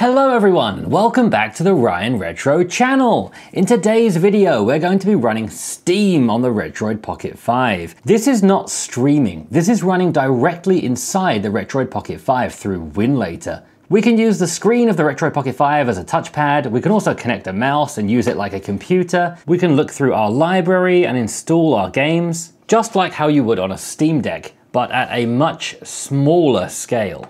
Hello everyone, and welcome back to the Ryan Retro channel. In today's video, we're going to be running Steam on the Retroid Pocket 5. This is not streaming, this is running directly inside the Retroid Pocket 5 through Winlator. We can use the screen of the Retroid Pocket 5 as a touchpad, we can also connect a mouse and use it like a computer, we can look through our library and install our games, just like how you would on a Steam Deck, but at a much smaller scale.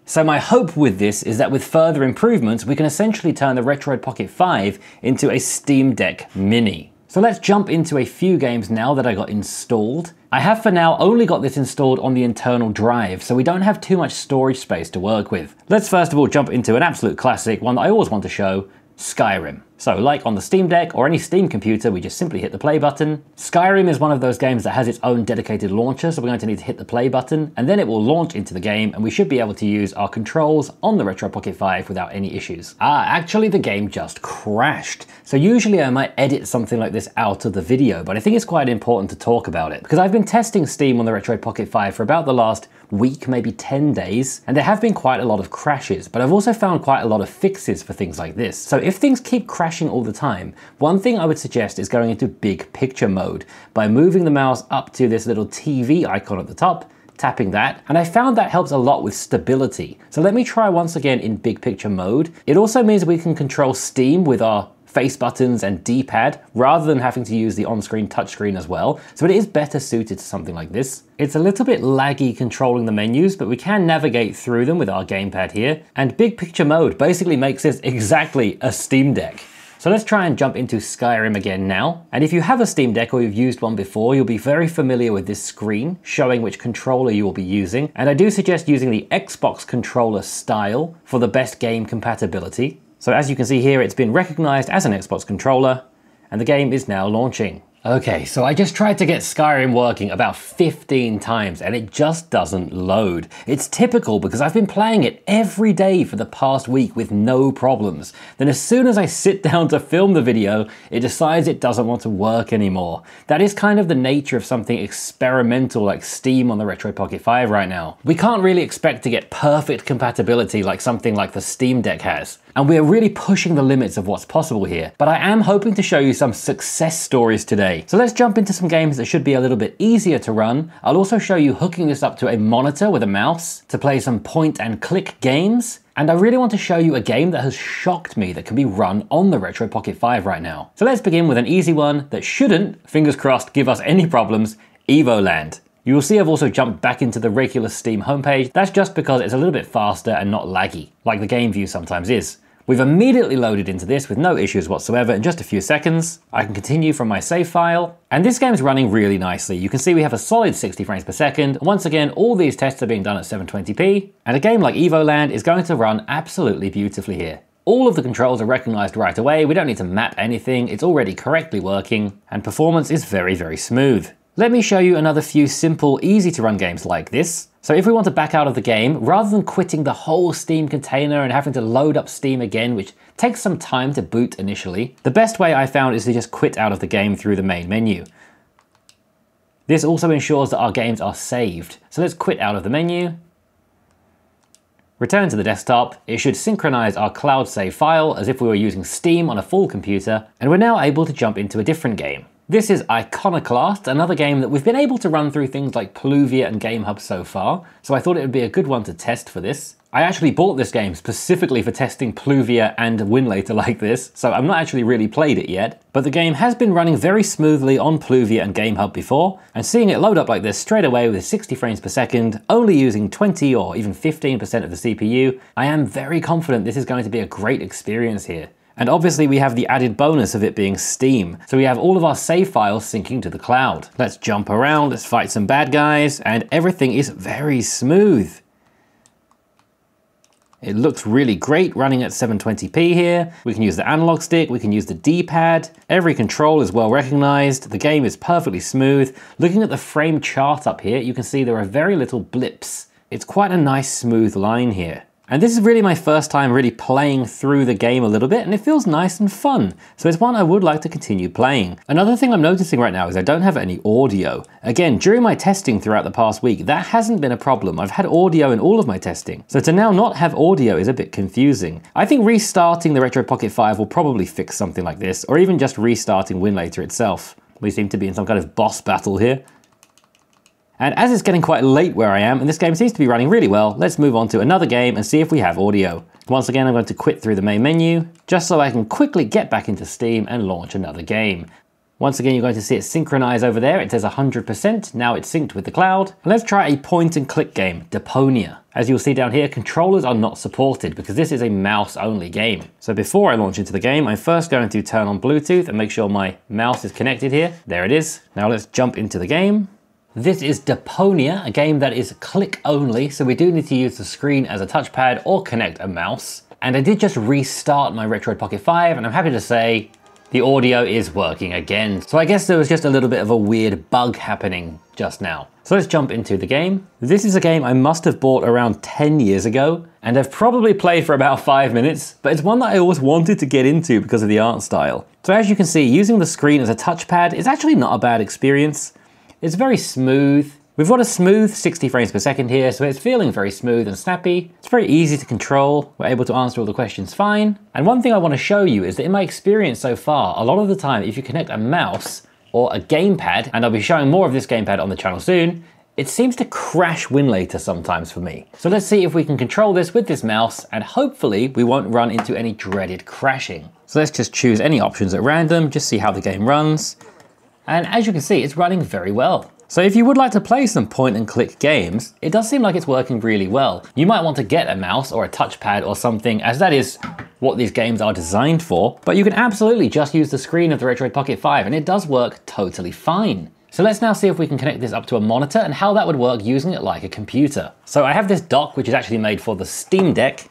So my hope with this is that with further improvements, we can essentially turn the Retroid Pocket 5 into a Steam Deck Mini. So let's jump into a few games now that I got installed. I have for now only got this installed on the internal drive, so we don't have too much storage space to work with. Let's first of all jump into an absolute classic, one that I always want to show, Skyrim. So like on the Steam Deck or any Steam computer, we just simply hit the play button. Skyrim is one of those games that has its own dedicated launcher, so we're going to need to hit the play button and then it will launch into the game and we should be able to use our controls on the Retro Pocket 5 without any issues. Actually the game just crashed. So usually I might edit something like this out of the video, but I think it's quite important to talk about it because I've been testing Steam on the Retroid Pocket 5 for about the last week, maybe 10 days, and there have been quite a lot of crashes, but I've also found quite a lot of fixes for things like this. So if things keep crashing all the time, one thing I would suggest is going into big picture mode by moving the mouse up to this little TV icon at the top, tapping that, and I found that helps a lot with stability. So let me try once again in big picture mode. It also means we can control Steam with our face buttons and D-pad rather than having to use the on-screen touchscreen as well, so it is better suited to something like this. It's a little bit laggy controlling the menus, but we can navigate through them with our gamepad here, and big picture mode basically makes this exactly a Steam Deck. So let's try and jump into Skyrim again now. And if you have a Steam Deck or you've used one before, you'll be very familiar with this screen showing which controller you will be using. And I do suggest using the Xbox controller style for the best game compatibility. So as you can see here, it's been recognized as an Xbox controller and the game is now launching. Okay, so I just tried to get Skyrim working about 15 times and it just doesn't load. It's typical because I've been playing it every day for the past week with no problems. Then as soon as I sit down to film the video, it decides it doesn't want to work anymore. That is kind of the nature of something experimental like Steam on the Retroid Pocket 5 right now. We can't really expect to get perfect compatibility like something like the Steam Deck has. And we're really pushing the limits of what's possible here. But I am hoping to show you some success stories today. So let's jump into some games that should be a little bit easier to run. I'll also show you hooking this up to a monitor with a mouse to play some point and click games. And I really want to show you a game that has shocked me that can be run on the Retro Pocket 5 right now. So let's begin with an easy one that shouldn't, fingers crossed, give us any problems, Evoland. You will see I've also jumped back into the regular Steam homepage. That's just because it's a little bit faster and not laggy, like the game view sometimes is. We've immediately loaded into this with no issues whatsoever in just a few seconds. I can continue from my save file, and this game's running really nicely. You can see we have a solid 60 frames per second. Once again, all these tests are being done at 720p, and a game like Evoland is going to run absolutely beautifully here. All of the controls are recognized right away. We don't need to map anything. It's already correctly working, and performance is very, very smooth. Let me show you another few simple, easy to run games like this. So if we want to back out of the game, rather than quitting the whole Steam container and having to load up Steam again, which takes some time to boot initially, the best way I found is to just quit out of the game through the main menu. This also ensures that our games are saved. So let's quit out of the menu. Return to the desktop. It should synchronize our cloud save file as if we were using Steam on a full computer, and we're now able to jump into a different game. This is Iconoclasts, another game that we've been able to run through things like Pluvia and GameHub so far, so I thought it would be a good one to test for this. I actually bought this game specifically for testing Pluvia and Winlator like this, so I've not actually really played it yet, but the game has been running very smoothly on Pluvia and GameHub before, and seeing it load up like this straight away with 60 frames per second, only using 20 or even 15% of the CPU, I am very confident this is going to be a great experience here. And obviously we have the added bonus of it being Steam. So we have all of our save files syncing to the cloud. Let's jump around, let's fight some bad guys, and everything is very smooth. It looks really great running at 720p here. We can use the analog stick, we can use the D-pad. Every control is well recognized. The game is perfectly smooth. Looking at the frame chart up here, you can see there are very little blips. It's quite a nice smooth line here. And this is really my first time really playing through the game a little bit, and it feels nice and fun. So it's one I would like to continue playing. Another thing I'm noticing right now is I don't have any audio. Again, during my testing throughout the past week, that hasn't been a problem. I've had audio in all of my testing. So to now not have audio is a bit confusing. I think restarting the Retroid Pocket 5 will probably fix something like this, or even just restarting Winlator itself. We seem to be in some kind of boss battle here. And as it's getting quite late where I am, and this game seems to be running really well, let's move on to another game and see if we have audio. Once again, I'm going to quit through the main menu, just so I can quickly get back into Steam and launch another game. Once again, you're going to see it synchronize over there. It says 100%, now it's synced with the cloud. And let's try a point and click game, Deponia. As you'll see down here, controllers are not supported because this is a mouse-only game. So before I launch into the game, I'm first going to turn on Bluetooth and make sure my mouse is connected here. There it is. Now let's jump into the game. This is Deponia, a game that is click only, so we do need to use the screen as a touchpad or connect a mouse. And I did just restart my Retroid Pocket 5, and I'm happy to say the audio is working again. So I guess there was just a little bit of a weird bug happening just now. So let's jump into the game. This is a game I must have bought around 10 years ago, and I've probably played for about 5 minutes, but it's one that I always wanted to get into because of the art style. So as you can see, using the screen as a touchpad is actually not a bad experience. It's very smooth. We've got a smooth 60 frames per second here, so it's feeling very smooth and snappy. It's very easy to control. We're able to answer all the questions fine. And one thing I want to show you is that in my experience so far, a lot of the time, if you connect a mouse or a gamepad, and I'll be showing more of this gamepad on the channel soon, it seems to crash Winlator sometimes for me. So let's see if we can control this with this mouse, and hopefully we won't run into any dreaded crashing. So let's just choose any options at random, just see how the game runs. And as you can see, it's running very well. So if you would like to play some point and click games, it does seem like it's working really well. You might want to get a mouse or a touchpad or something, as that is what these games are designed for, but you can absolutely just use the screen of the Retroid Pocket 5 and it does work totally fine. So let's now see if we can connect this up to a monitor and how that would work using it like a computer. So I have this dock, which is actually made for the Steam Deck.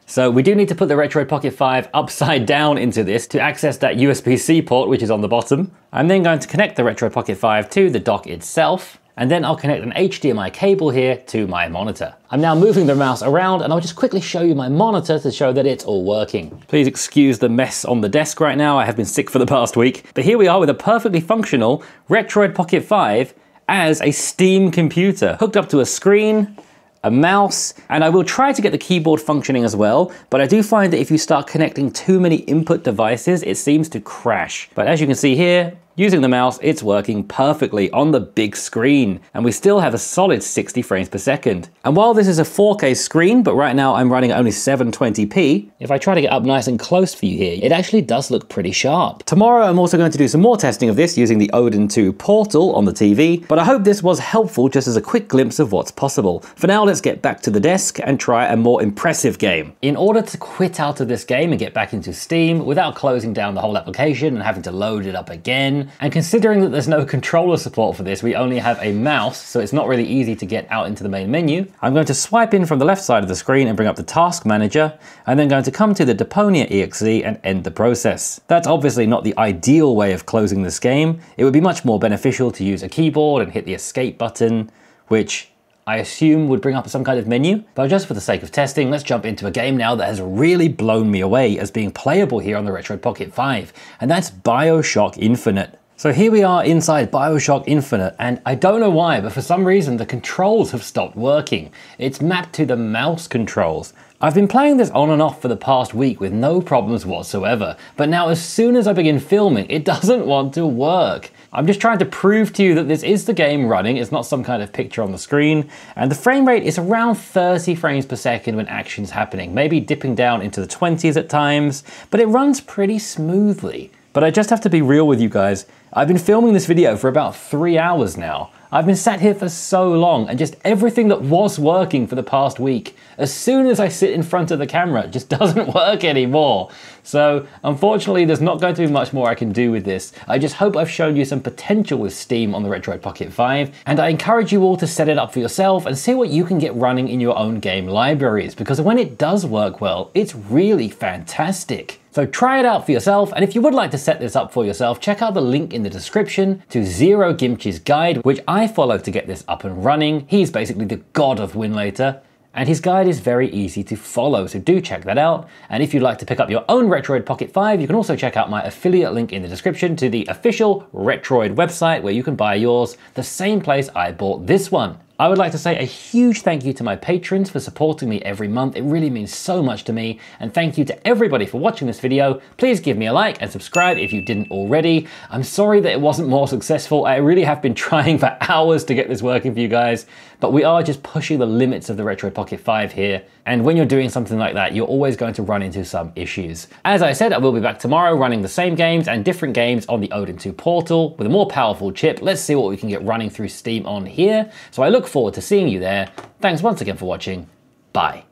So we do need to put the Retroid Pocket 5 upside down into this to access that USB-C port, which is on the bottom. I'm then going to connect the Retroid Pocket 5 to the dock itself, and then I'll connect an HDMI cable here to my monitor. I'm now moving the mouse around, and I'll just quickly show you my monitor to show that it's all working. Please excuse the mess on the desk right now. I have been sick for the past week. But here we are with a perfectly functional Retroid Pocket 5 as a Steam computer, hooked up to a screen, a mouse, and I will try to get the keyboard functioning as well, but I do find that if you start connecting too many input devices, it seems to crash. But as you can see here, using the mouse, it's working perfectly on the big screen, and we still have a solid 60 frames per second. And while this is a 4K screen, but right now I'm running at only 720p, if I try to get up nice and close for you here, it actually does look pretty sharp. Tomorrow I'm also going to do some more testing of this using the Odin II portal on the TV, but I hope this was helpful just as a quick glimpse of what's possible. For now, let's get back to the desk and try a more impressive game. In order to quit out of this game and get back into Steam without closing down the whole application and having to load it up again, and considering that there's no controller support for this, we only have a mouse, so it's not really easy to get out into the main menu. I'm going to swipe in from the left side of the screen and bring up the task manager, and then going to come to the Deponia exe and end the process. That's obviously not the ideal way of closing this game. It would be much more beneficial to use a keyboard and hit the escape button, which I assume would bring up some kind of menu, but just for the sake of testing, let's jump into a game now that has really blown me away as being playable here on the Retroid Pocket 5, and that's Bioshock Infinite. So here we are inside Bioshock Infinite, and I don't know why, but for some reason the controls have stopped working. It's mapped to the mouse controls. I've been playing this on and off for the past week with no problems whatsoever, but now as soon as I begin filming, it doesn't want to work. I'm just trying to prove to you that this is the game running, it's not some kind of picture on the screen, and the frame rate is around 30 frames per second when action's happening, maybe dipping down into the 20s at times, but it runs pretty smoothly. But I just have to be real with you guys. I've been filming this video for about 3 hours now. I've been sat here for so long, and just everything that was working for the past week, as soon as I sit in front of the camera, it just doesn't work anymore. So unfortunately, there's not going to be much more I can do with this. I just hope I've shown you some potential with Steam on the Retroid Pocket 5, and I encourage you all to set it up for yourself and see what you can get running in your own game libraries, because when it does work well, it's really fantastic. So try it out for yourself, and if you would like to set this up for yourself, check out the link in the description to Zero Gimchi's guide, which I followed to get this up and running. He's basically the god of Winlator, And his guide is very easy to follow, so do check that out. And if you'd like to pick up your own Retroid Pocket 5, you can also check out my affiliate link in the description to the official Retroid website where you can buy yours, the same place I bought this one. I would like to say a huge thank you to my patrons for supporting me every month. It really means so much to me. And thank you to everybody for watching this video. Please give me a like and subscribe if you didn't already. I'm sorry that it wasn't more successful. I really have been trying for hours to get this working for you guys, but we are just pushing the limits of the Retroid Pocket 5 here. And when you're doing something like that, you're always going to run into some issues. As I said, I will be back tomorrow running the same games and different games on the Odin 2 portal with a more powerful chip. Let's see what we can get running through Steam on here. So I look forward to seeing you there. Thanks once again for watching. Bye.